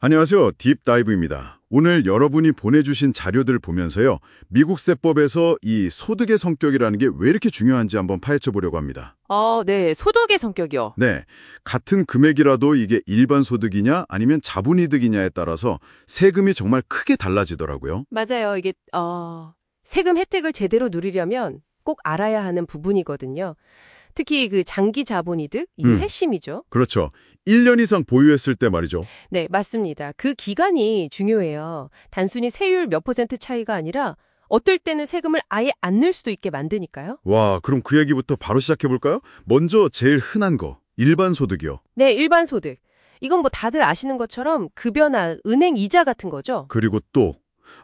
안녕하세요. 딥다이브입니다. 오늘 여러분이 보내주신 자료들 보면서요. 미국 세법에서 이 소득의 성격이라는 게 왜 이렇게 중요한지 한번 파헤쳐 보려고 합니다. 네. 소득의 성격이요. 네, 같은 금액이라도 이게 일반 소득이냐 아니면 자본이득이냐에 따라서 세금이 정말 크게 달라지더라고요. 맞아요. 이게 세금 혜택을 제대로 누리려면 꼭 알아야 하는 부분이거든요. 특히 그 장기 자본이득, 이게 핵심이죠. 그렇죠. 1년 이상 보유했을 때 말이죠. 네, 맞습니다. 그 기간이 중요해요. 단순히 세율 몇 % 차이가 아니라 어떨 때는 세금을 아예 안 낼 수도 있게 만드니까요. 와, 그럼 그 얘기부터 바로 시작해 볼까요? 먼저 제일 흔한 거, 일반 소득이요. 네, 일반 소득. 이건 뭐 다들 아시는 것처럼 급여나 은행 이자 같은 거죠. 그리고 또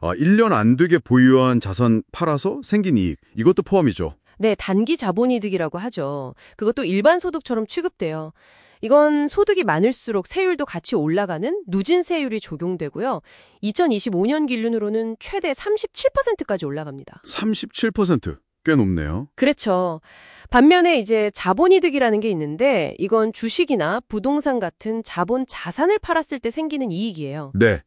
1년 안 되게 보유한 자산 팔아서 생긴 이익, 이것도 포함이죠. 네, 단기 자본이득이라고 하죠. 그것도 일반 소득처럼 취급돼요. 이건 소득이 많을수록 세율도 같이 올라가는 누진세율이 적용되고요. 2025년 기준으로는 최대 37%까지 올라갑니다. 37%, 꽤 높네요. 그렇죠. 반면에 이제 자본이득이라는 게 있는데 이건 주식이나 부동산 같은 자본 자산을 팔았을 때 생기는 이익이에요. 네,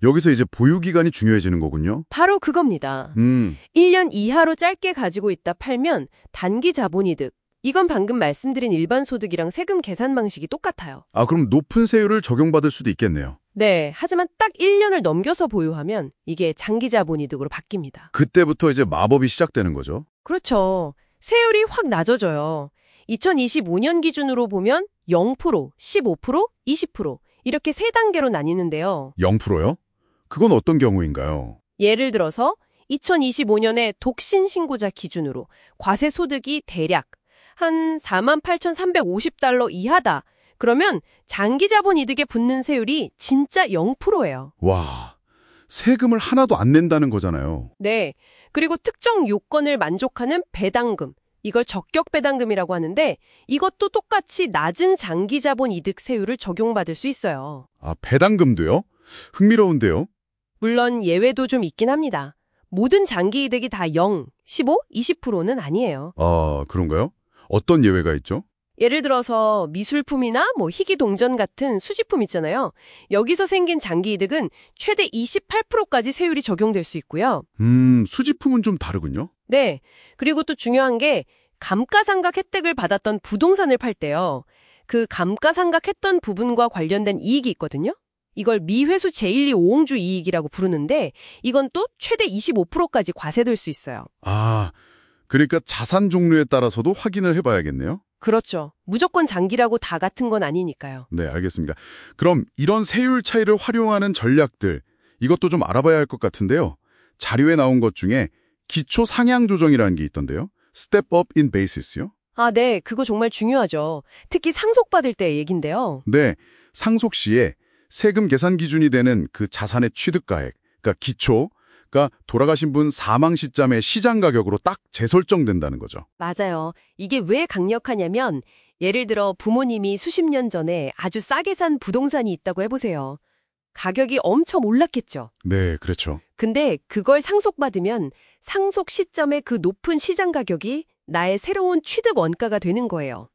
여기서 이제 보유 기간이 중요해지는 거군요. 바로 그겁니다. 1년 이하로 짧게 가지고 있다 팔면 단기 자본이득. 이건 방금 말씀드린 일반 소득이랑 세금 계산 방식이 똑같아요. 그럼 높은 세율을 적용받을 수도 있겠네요. 네, 하지만 딱 1년을 넘겨서 보유하면 이게 장기 자본이득으로 바뀝니다. 그때부터 이제 마법이 시작되는 거죠. 그렇죠. 세율이 확 낮아져요. 2025년 기준으로 보면 0%, 15%, 20% 이렇게 세 단계로 나뉘는데요. 0%요? 그건 어떤 경우인가요? 예를 들어서 2025년에 독신 신고자 기준으로 과세 소득이 대략 한 48,350달러 이하다. 그러면 장기 자본 이득에 붙는 세율이 진짜 0%예요. 와, 세금을 하나도 안 낸다는 거잖아요. 네. 그리고 특정 요건을 만족하는 배당금, 이걸 적격 배당금이라고 하는데 이것도 똑같이 낮은 장기 자본 이득 세율을 적용받을 수 있어요. 배당금도요? 흥미로운데요? 물론 예외도 좀 있긴 합니다. 모든 장기 이득이 다 0, 15, 20%는 아니에요. 그런가요? 어떤 예외가 있죠? 예를 들어서 미술품이나 희귀 동전 같은 수집품 있잖아요. 여기서 생긴 장기 이득은 최대 28%까지 세율이 적용될 수 있고요. 수집품은 좀 다르군요. 네. 그리고 또 중요한 게 감가상각 혜택을 받았던 부동산을 팔 때요. 그 감가상각했던 부분과 관련된 이익이 있거든요. 이걸 미회수 제1, 2호응주 이익이라고 부르는데 이건 또 최대 25%까지 과세될 수 있어요. 그러니까 자산 종류에 따라서도 확인을 해봐야겠네요. 그렇죠. 무조건 장기라고 다 같은 건 아니니까요. 네, 알겠습니다. 그럼 이런 세율 차이를 활용하는 전략들, 이것도 좀 알아봐야 할 것 같은데요. 자료에 나온 것 중에 기초 상향 조정이라는 게 있던데요. Step up in basis요? 네. 그거 정말 중요하죠. 특히 상속받을 때 얘긴데요. 네, 상속 시에 세금 계산 기준이 되는 그 자산의 취득가액, 그러니까 기초가 돌아가신 분 사망 시점의 시장 가격으로 딱 재설정된다는 거죠. 맞아요. 이게 왜 강력하냐면 예를 들어 부모님이 수십 년 전에 아주 싸게 산 부동산이 있다고 해보세요. 가격이 엄청 올랐겠죠. 네, 그렇죠. 근데 그걸 상속받으면 상속 시점의 그 높은 시장 가격이 나의 새로운 취득 원가가 되는 거예요.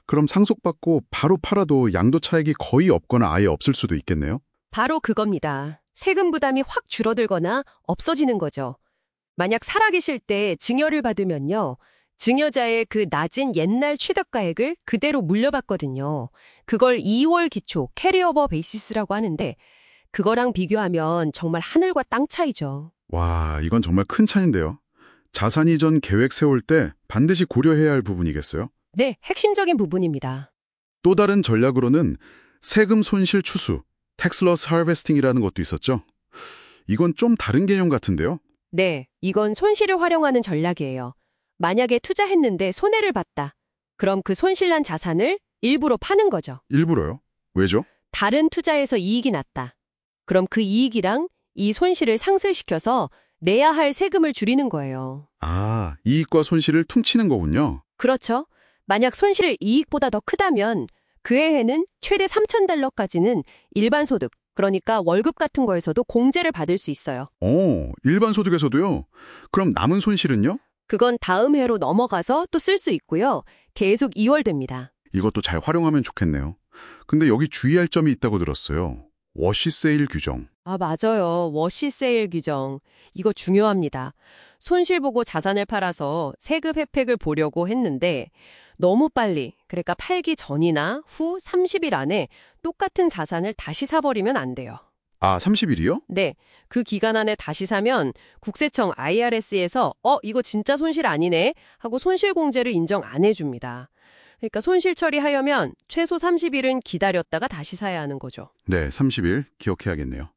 그럼 상속받고 바로 팔아도 양도 차익이 거의 없거나 아예 없을 수도 있겠네요? 바로 그겁니다. 세금 부담이 확 줄어들거나 없어지는 거죠. 만약 살아계실 때 증여를 받으면요. 증여자의 그 낮은 옛날 취득가액을 그대로 물려받거든요. 그걸 2월 기초 캐리오버 베이시스라고 하는데 그거랑 비교하면 정말 하늘과 땅 차이죠. 와, 이건 정말 큰 차이인데요. 자산 이전 계획 세울 때 반드시 고려해야 할 부분이겠어요? 네, 핵심적인 부분입니다. 또 다른 전략으로는 세금 손실 추수, tax loss harvesting이라는 것도 있었죠. 이건 좀 다른 개념 같은데요? 네, 이건 손실을 활용하는 전략이에요. 만약에 투자했는데 손해를 봤다. 그럼 그 손실난 자산을 일부러 파는 거죠. 일부러요? 왜죠? 다른 투자에서 이익이 났다. 그럼 그 이익이랑 이 손실을 상쇄시켜서 내야 할 세금을 줄이는 거예요. 이익과 손실을 퉁치는 거군요. 그렇죠. 만약 손실이 이익보다 더 크다면 그 해에는 최대 3,000달러까지는 일반 소득, 그러니까 월급 같은 거에서도 공제를 받을 수 있어요. 일반 소득에서도요? 그럼 남은 손실은요? 그건 다음 해로 넘어가서 또 쓸 수 있고요. 계속 이월됩니다. 이것도 잘 활용하면 좋겠네요. 근데 여기 주의할 점이 있다고 들었어요. 워시세일 규정. 아, 맞아요. 워시세일 규정. 이거 중요합니다. 손실 보고 자산을 팔아서 세금 혜택을 보려고 했는데 너무 빨리, 그러니까 팔기 전이나 후 30일 안에 똑같은 자산을 다시 사버리면 안 돼요. 아, 30일이요? 네, 그 기간 안에 다시 사면 국세청 IRS에서 이거 진짜 손실 아니네 하고 손실공제를 인정 안 해줍니다. 그러니까 손실 처리하려면 최소 30일은 기다렸다가 다시 사야 하는 거죠. 네, 30일 기억해야겠네요.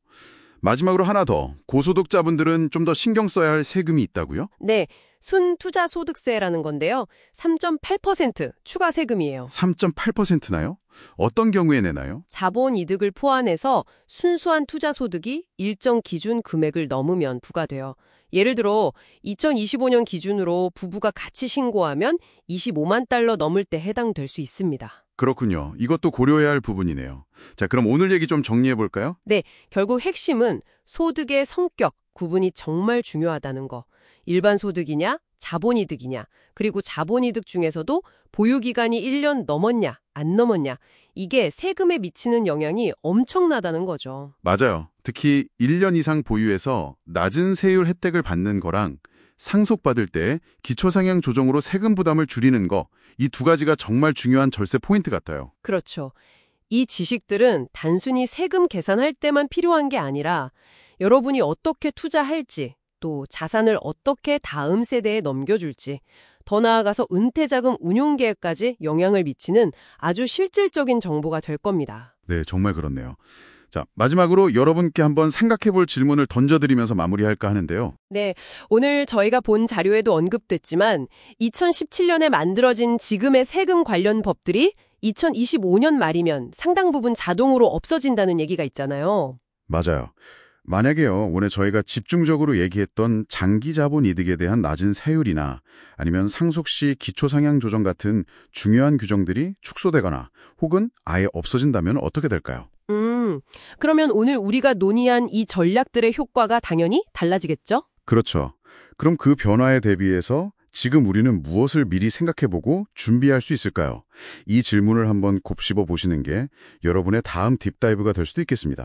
마지막으로 하나 더. 고소득자분들은 좀 더 신경 써야 할 세금이 있다고요? 네, 순투자소득세라는 건데요. 3.8% 추가 세금이에요. 3.8%나요? 어떤 경우에 내나요? 자본 이득을 포함해서 순수한 투자 소득이 일정 기준 금액을 넘으면 부과돼요. 예를 들어 2025년 기준으로 부부가 같이 신고하면 25만 달러 넘을 때 해당될 수 있습니다. 그렇군요. 이것도 고려해야 할 부분이네요. 자, 그럼 오늘 얘기 좀 정리해 볼까요? 네, 결국 핵심은 소득의 성격, 구분이 정말 중요하다는 거. 일반 소득이냐, 자본이득이냐, 그리고 자본이득 중에서도 보유기간이 1년 넘었냐, 안 넘었냐, 이게 세금에 미치는 영향이 엄청나다는 거죠. 맞아요. 특히 1년 이상 보유해서 낮은 세율 혜택을 받는 거랑 상속받을 때 기초상향 조정으로 세금 부담을 줄이는 거, 이 두 가지가 정말 중요한 절세 포인트 같아요. 그렇죠. 이 지식들은 단순히 세금 계산할 때만 필요한 게 아니라 여러분이 어떻게 투자할지, 또 자산을 어떻게 다음 세대에 넘겨줄지, 더 나아가서 은퇴자금 운용 계획까지 영향을 미치는 아주 실질적인 정보가 될 겁니다. 네, 정말 그렇네요. 자, 마지막으로 여러분께 한번 생각해 볼 질문을 던져드리면서 마무리할까 하는데요. 네, 오늘 저희가 본 자료에도 언급됐지만 2017년에 만들어진 지금의 세금 관련 법들이 2025년 말이면 상당 부분 자동으로 없어진다는 얘기가 있잖아요. 맞아요. 만약에요, 오늘 저희가 집중적으로 얘기했던 장기 자본 이득에 대한 낮은 세율이나 아니면 상속 시 기초상향 조정 같은 중요한 규정들이 축소되거나 혹은 아예 없어진다면 어떻게 될까요? 그러면 오늘 우리가 논의한 이 전략들의 효과가 당연히 달라지겠죠? 그렇죠. 그럼 그 변화에 대비해서 지금 우리는 무엇을 미리 생각해보고 준비할 수 있을까요? 이 질문을 한번 곱씹어 보시는 게 여러분의 다음 딥다이브가 될 수도 있겠습니다.